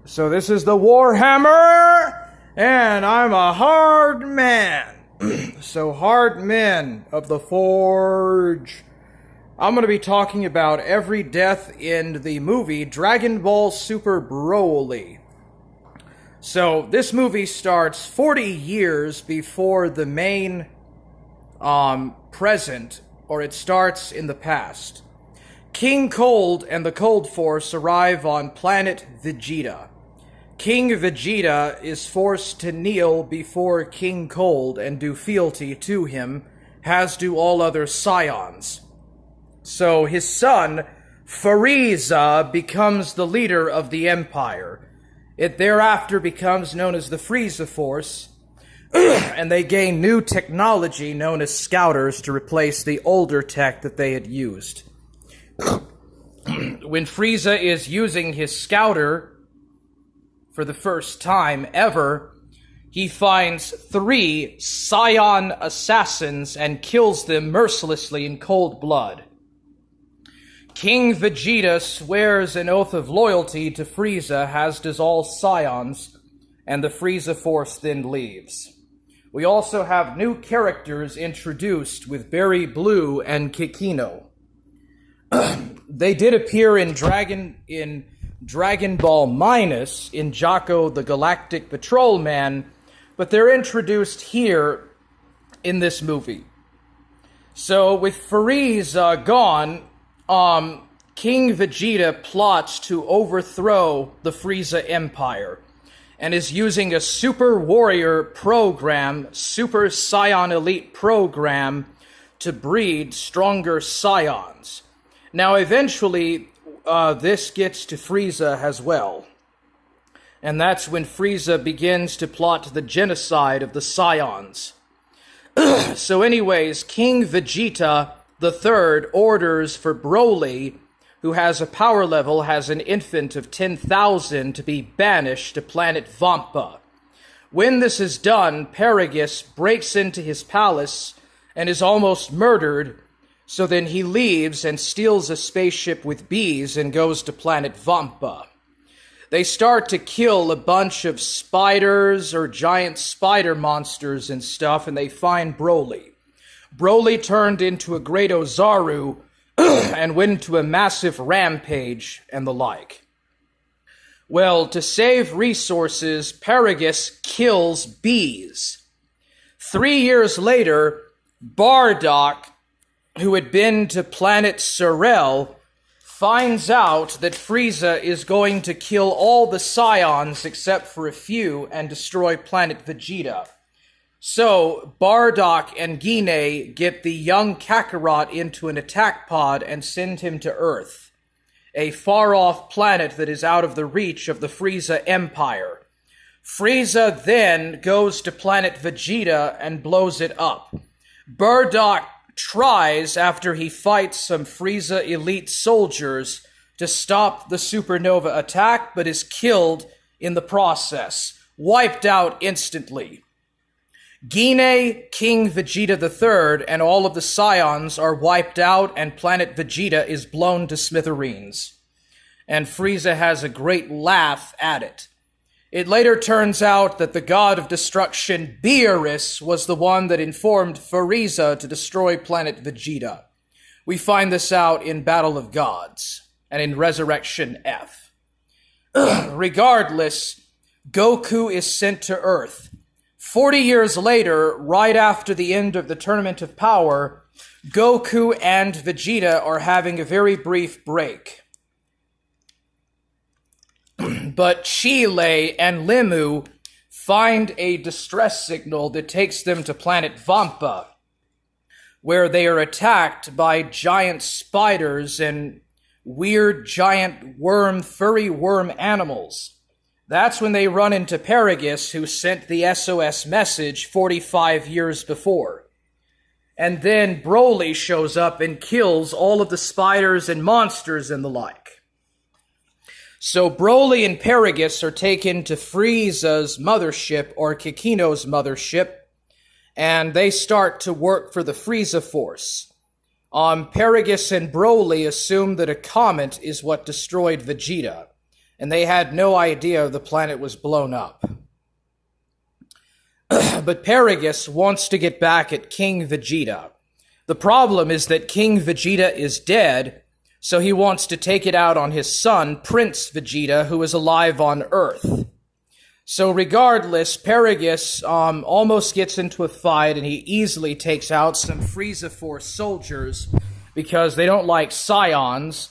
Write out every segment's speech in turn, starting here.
So this is the Warhammer, and I'm a hard man. So hard men of the Forge. I'm going to be talking about every death in the movie Dragonball Super Broly. So this movie starts 40 years before the main present, or it starts in the past. King Cold and the Cold Force arrive on planet Vegeta. King Vegeta is forced to kneel before King Cold and do fealty to him, as do all other scions. So his son, Frieza, becomes the leader of the Empire. It thereafter becomes known as the Frieza Force, and they gain new technology known as Scouters to replace the older tech that they had used. When Frieza is using his Scouter for the first time ever, he finds 3 Scion assassins and kills them mercilessly in cold blood. King Vegeta swears an oath of loyalty to Frieza, as does all Scions, and the Frieza Force then leaves. We also have new characters introduced with Berry Blue and Kikino. They did appear in Dragon Ball Minus in Jocko the Galactic Patrolman, but they're introduced here in this movie. So with Frieza gone, King Vegeta plots to overthrow the Frieza Empire and is using a Super Warrior program, Super Scion Elite program, to breed stronger Scions. Now eventually, this gets to Frieza as well. And that's when Frieza begins to plot the genocide of the Scions. So anyways, King Vegeta the Third orders for Broly, who has a power level, has an infant of 10,000, to be banished to planet Vampa. When this is done, Paragus breaks into his palace and is almost murdered. So then he leaves and steals a spaceship with bees and goes to planet Vampa. They start to kill a bunch of spiders or giant spider monsters and stuff, and they find Broly. Broly turned into a great Ozaru and went into a massive rampage and the like. Well, to save resources, Paragus kills bees. 3 years later, Bardock, who had been to planet Sorel, finds out that Frieza is going to kill all the Scions except for a few and destroy planet Vegeta. So Bardock and Guinea get the young Kakarot into an attack pod and send him to Earth, a far-off planet that is out of the reach of the Frieza Empire. Frieza then goes to planet Vegeta and blows it up. Bardock tries, after he fights some Frieza elite soldiers, to stop the supernova attack, but is killed in the process, wiped out instantly. Guinea, King Vegeta III, and all of the Scions are wiped out, and planet Vegeta is blown to smithereens. And Frieza has a great laugh at it. It later turns out that the god of destruction, Beerus, was the one that informed Frieza to destroy planet Vegeta. We find this out in Battle of Gods and in Resurrection F. Regardless, Goku is sent to Earth. 40 years later, right after the end of the Tournament of Power, Goku and Vegeta are having a very brief break. But Chile and Limu find a distress signal that takes them to planet Vampa, where they are attacked by giant spiders and weird giant furry worm animals. That's when they run into Paragus, who sent the SOS message 45 years before. And then Broly shows up and kills all of the spiders and monsters and the like. So Broly and Paragus are taken to Frieza's mothership, or Kikino's mothership, and they start to work for the Frieza Force. Paragus and Broly assume that a comet is what destroyed Vegeta, and they had no idea the planet was blown up. But Paragus wants to get back at King Vegeta. The problem is that King Vegeta is dead, so he wants to take it out on his son, Prince Vegeta, who is alive on Earth. So regardless, Paragus almost gets into a fight, and he easily takes out some Frieza Force soldiers because they don't like Scions.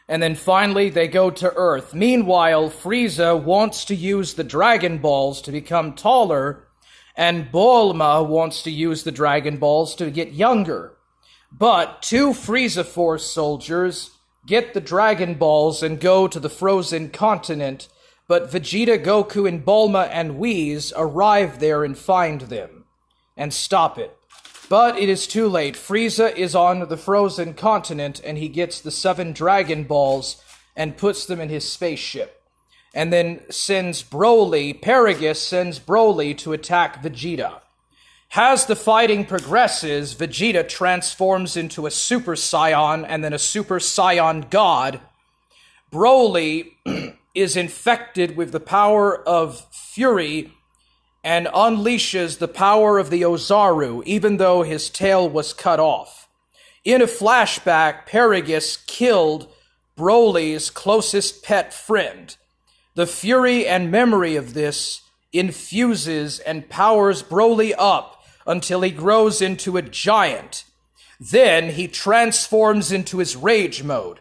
And then finally, they go to Earth. Meanwhile, Frieza wants to use the Dragon Balls to become taller, and Bulma wants to use the Dragon Balls to get younger. But two Frieza Force soldiers get the Dragon Balls and go to the frozen continent, but Vegeta, Goku, and Bulma and Whis arrive there and find them and stop it. But it is too late. Frieza is on the frozen continent, and he gets the 7 Dragon Balls and puts them in his spaceship. And then Paragus sends Broly to attack Vegeta. As the fighting progresses, Vegeta transforms into a Super Saiyan and then a Super Saiyan God. Broly is infected with the power of Fury and unleashes the power of the Ozaru, even though his tail was cut off. In a flashback, Paragus killed Broly's closest pet friend. The fury and memory of this infuses and powers Broly up until he grows into a giant. Then he transforms into his rage mode.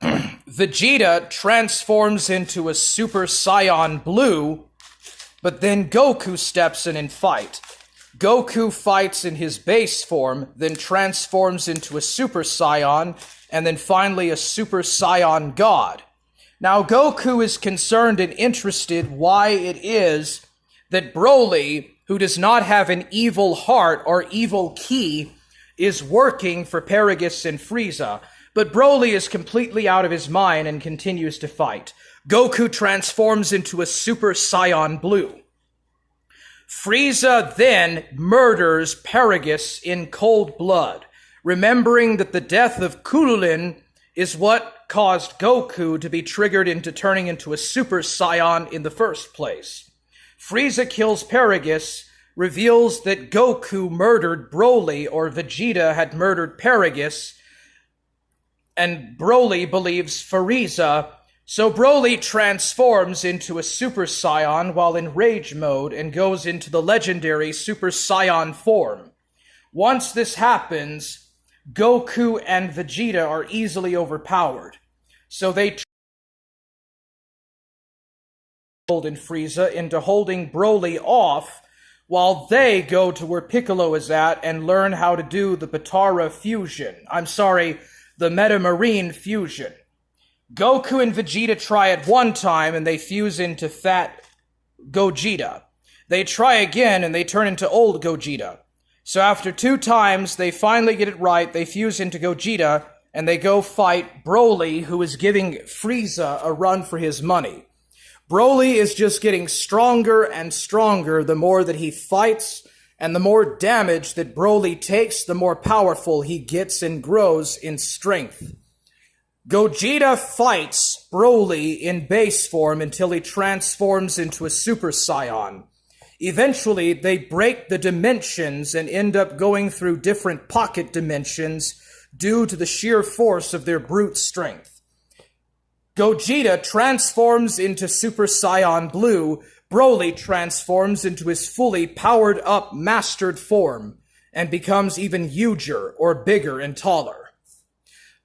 Vegeta transforms into a Super Saiyan Blue, but then Goku steps in and fight. Goku fights in his base form, then transforms into a Super Saiyan, and then finally a Super Saiyan God. Now Goku is concerned and interested why it is that Broly, who does not have an evil heart or evil ki, is working for Paragus and Frieza. But Broly is completely out of his mind and continues to fight. Goku transforms into a Super Saiyan Blue. Frieza then murders Paragus in cold blood, remembering that the death of Kululin is what caused Goku to be triggered into turning into a Super Saiyan in the first place. Frieza kills Paragus, reveals that Goku murdered Broly, or Vegeta had murdered Paragus, and Broly believes Frieza, so Broly transforms into a Super Saiyan while in rage mode and goes into the legendary Super Saiyan form. Once this happens, Goku and Vegeta are easily overpowered, so they and Frieza into holding Broly off while they go to where Piccolo is at and learn how to do the Potara fusion. The Metamarine fusion. Goku and Vegeta try it one time and they fuse into Fat Gogeta. They try again and they turn into Old Gogeta. So after 2 times, they finally get it right, they fuse into Gogeta, and they go fight Broly, who is giving Frieza a run for his money. Broly is just getting stronger and stronger the more that he fights, and the more damage that Broly takes, the more powerful he gets and grows in strength. Gogeta fights Broly in base form until he transforms into a Super Saiyan. Eventually, they break the dimensions and end up going through different pocket dimensions due to the sheer force of their brute strength. Gogeta transforms into Super Saiyan Blue. Broly transforms into his fully powered-up, mastered form and becomes even huger or bigger and taller.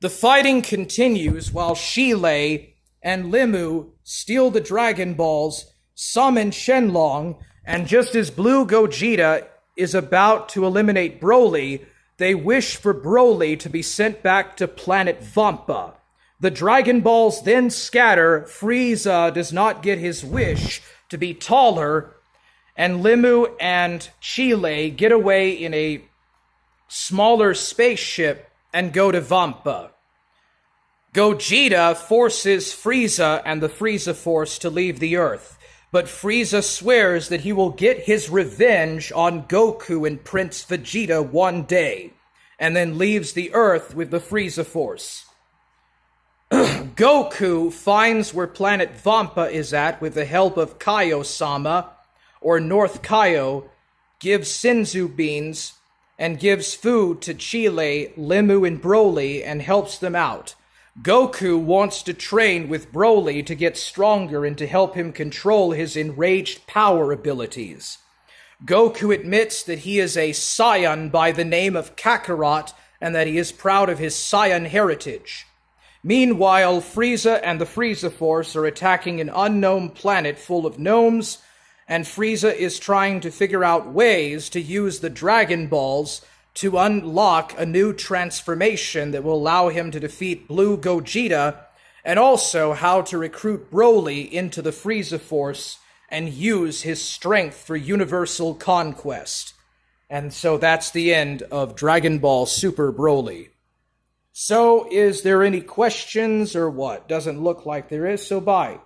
The fighting continues while Shilei and Limu steal the Dragon Balls, summon Shenlong, and just as Blue Gogeta is about to eliminate Broly, they wish for Broly to be sent back to planet Vampa. The Dragon Balls then scatter. Frieza does not get his wish to be taller, and Limu and Chile get away in a smaller spaceship and go to Vampa. Gogeta forces Frieza and the Frieza Force to leave the Earth, but Frieza swears that he will get his revenge on Goku and Prince Vegeta one day, and then leaves the Earth with the Frieza Force. Goku finds where planet Vampa is at with the help of Kaio-sama, or North Kaio, gives Senzu beans, and gives food to Chile, Limu, and Broly, and helps them out. Goku wants to train with Broly to get stronger and to help him control his enraged power abilities. Goku admits that he is a Saiyan by the name of Kakarot and that he is proud of his Saiyan heritage. Meanwhile, Frieza and the Frieza Force are attacking an unknown planet full of gnomes, and Frieza is trying to figure out ways to use the Dragon Balls to unlock a new transformation that will allow him to defeat Blue Gogeta, and also how to recruit Broly into the Frieza Force and use his strength for universal conquest. And so that's the end of Dragon Ball Super Broly. So, is there any questions or what? Doesn't look like there is, so bye.